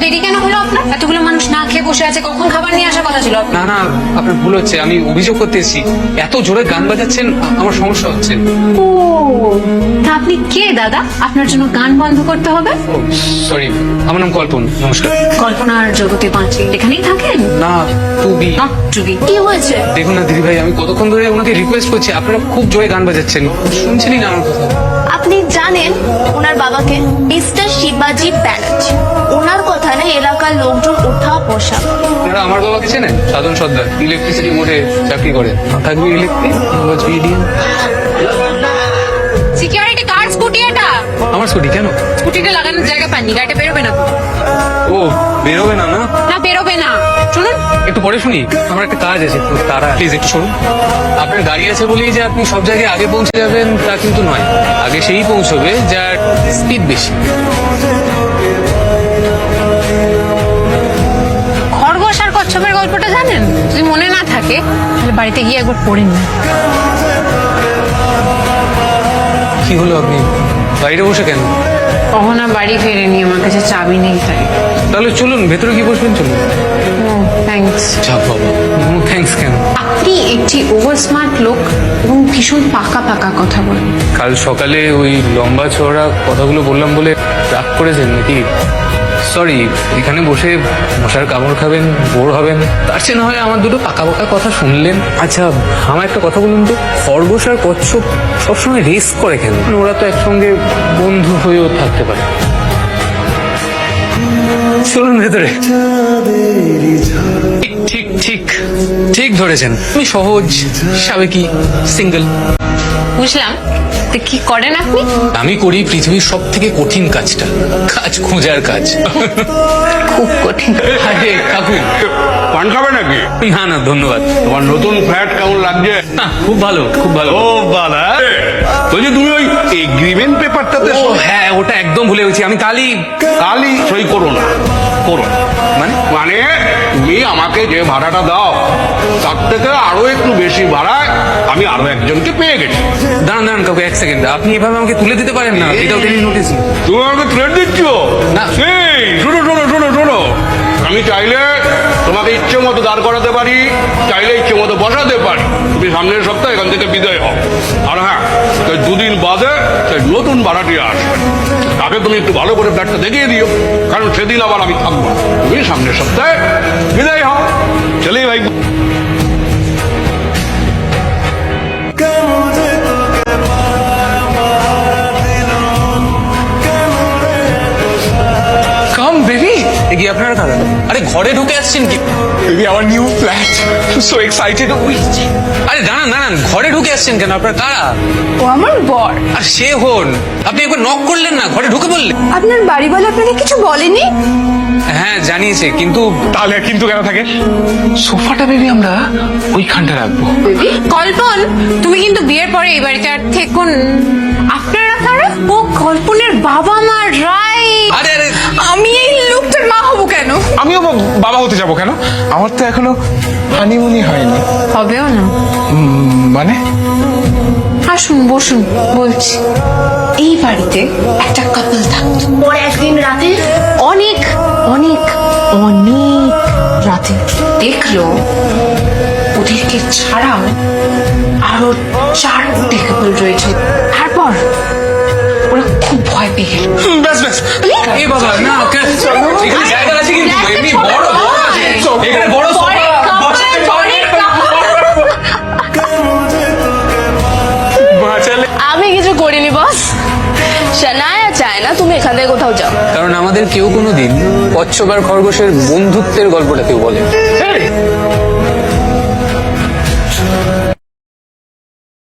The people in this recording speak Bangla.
দেরি কেন হলো আপনার? এতগুলো মানুষ না খেয়ে বসে আছে, কখন খাবার নিয়ে আসার কথা ছিল আপনার? না না, আপনার ভুল হচ্ছে, আমি অভিযোগ করতে এসেছি। এত জোরে গান বাজাচ্ছেন, আমার সমস্যা হচ্ছে। ও, তা আপনি কে দাদা? আপনার জন্য গান বন্ধ করতে হবে? সরি, আমার নাম কল্পন। নমস্কার। কল্পনার জগতে বাঁচি, এখানেই থাকেন? না, টুবি। নট টুবি। কি হয়েছে? দেখুন না দিদি ভাই, আমি কতক্ষণ ধরে ওনাকে রিকোয়েস্ট করছি, আপনারা খুব জোরে গান বাজাচ্ছেন, শুনছেনই না আমার কথা। আপনি জানেন ওনার বাবাকে? মিস্টার শিবাজি ব্যানার্জি। ওনার কথা না এলাকার লোকজন ওঠা বসা। আপনারা আমার বাবাকে চেনেন? সাধন সর্দার, ইলেকট্রিসিটি বোর্ডে চাকরি করে। থাকবে ইলেকট্রিক। সিকিউরিটি গার্ড স্কুটি এটা। আমার স্কুটি কেন? স্কুটিতে লাগানোর জায়গা পাননি, গাড়িটা বেরোবে না তো। ও, বেরোবে না না? না, বেরোবে না। শুনুন, একটু পরে শুনি, আমার একটা কাজ আছে, একটু তারা। প্লিজ একটু শুনুন। আপনার গাড়ি আছে বলেই যে আপনি সব জায়গায় আগে পৌঁছে যাবেন তা কিন্তু নয়। আগে সেই পৌঁছবে যার স্পিড বেশি। খরগোশ আর কচ্ছপের গল্পটা জানেন? যদি মনে না থাকে তাহলে বাড়িতে গিয়ে একবার পড়ে নিন। কি হলো, আপনি বাইরে বসে কেন? কখনো বাড়ি ফেরেনি, আমার কাছে চাবি নেই তাই। তাহলে চলুন, ভেতরে কি বসবেন, চলুন। থ্যাঙ্কস। চাপ বাবা, থ্যাঙ্কস কেন? আপনি একটি ওভার স্মার্ট লোক এবং ভীষণ পাকা পাকা কথা বলেন। কাল সকালে ওই লম্বা চওড়া কথাগুলো বললাম বলে রাগ করেছেন নাকি? সরি, এখানে বসে মশার কামড় খাবেন, বোর হবেন, তার চেয়ে না হয় আমার দুটো পাকা পাকা কথা শুনলেন। আচ্ছা, আমার একটা কথা বলুন তো, খরগোশ আর কচ্ছপ সবসময় রেস করে কেন? ওরা তো একসঙ্গে বন্ধু হয়েও থাকতে পারে। চলুন ভেতরে। ঠিক ঠিক ঠিক ধরেছেন, আমি সহজ, সাবেকি, সিঙ্গেল। বুঝলাম, তো কি করেন আপনি? আমি করি পৃথিবীর সব থেকে কঠিন কাজটা, কাজ খোঁজার কাজ। খুব কঠিন। আরে কাকু, পান খাবে নাকি? না না ধন্যবাদ। তোমার নতুন ফ্ল্যাট কেমন লাগছে? না, খুব ভালো, খুব ভালো। ও বাবা, বলছি তুমি ওই এগ্রিমেন্ট পেপারটাতে ও হ্যাঁ, ওটা একদম ভুলে গেছি, আমি কালই। কালই সই করো না, করো না। মানে? মানে তুমি আমাকে যে ভাড়াটা দাও তার থেকে আরো একটু বেশি ভাড়ায় আমি আরো একজনকে পেয়ে গেছি। দাঁড়ান দাঁড়ান কাকু, এক সেকেন্ড, আপনি এভাবে আমাকে তুলে দিতে পারেন না, এটাও তিনি নোটিস। তুমি আমাকে থ্রেট দিচ্ছ? না। সেই শোনো শোনো শোনো শোনো, আমি চাইলে তোমাকে ইচ্ছে মতো দাঁড় করাতে পারি, চাইলে ইচ্ছে মতো বসাতে পারি। তুমি সামনের সপ্তাহে এখান থেকে বিদায় হও। আর হ্যাঁ, তাই দুদিন বাদে সেই নতুন ভাড়াটিয়া আসবে, তাকে তুমি একটু ভালো করে ফ্ল্যাটটা দেখিয়ে দিও, কারণ সেদিন আবার আমি থাকবো না। তুমি সামনের সপ্তাহে বিদায় হও। চলেই ভাই। কাম বেবি, এগিয়ে আপনারা কারা? আরে ঘরে ঢুকে আসছেন কি? Baby, our new flat. I'm so excited. আরে দাঁড়ান দাঁড়ান, ঘরে ঢুকে আসছেন কেন? আপনার কারা? ও আমার বর। আর সে হন, আপনি একবার নক করলেন না, ঘরে ঢুকে বললেন। আপনার বাড়ি বলে আপনাকে কিছু বলেনি? হ্যাঁ জানিয়েছে, কিন্তু তাহলে আর কিন্তু কেন থাকে? সোফাটা বেবি আমরা ওইখানটা রাখবো। কল্পন, তুমি কিন্তু বিয়ের পরে এই বাড়িতে আর থেকুন। আপনারা কারা? ও কল্পনের বাবা মা, রাই। আরে আরে, আমি এই লোকটার মা হব কেন? আমিও বাবা হতে যাব কেন? আমার তো এখনো হানিমুনি হয়নি। হবেও না। মানে? আসুন বসুন, বলছি। এই বাড়িতে একটা কাপল থাকতো, ওর একদিন রাতে অনেক অনেক অনেক রাতে দেখলো ওদেরকে ছাড়াও আরো 4টে কাপল রয়েছে। তারপর ওরা খুব ভয় পেয়ে গেল। ব্যাস ব্যাস। এ বাবা না, এখানে জায়গা আছে কিন্তু, এমনি বড় বড় আছে, এখানে বড় সোফা। বাঁচালে। আমি কিছু করিনি বস। শানায়া চায় না তুমি এখান থেকে কোথাও যাও। কারণ আমাদের কেউ কোনোদিন কচ্ছপ আর খরগোশের বন্ধুত্বের গল্পটা কেউ বলে।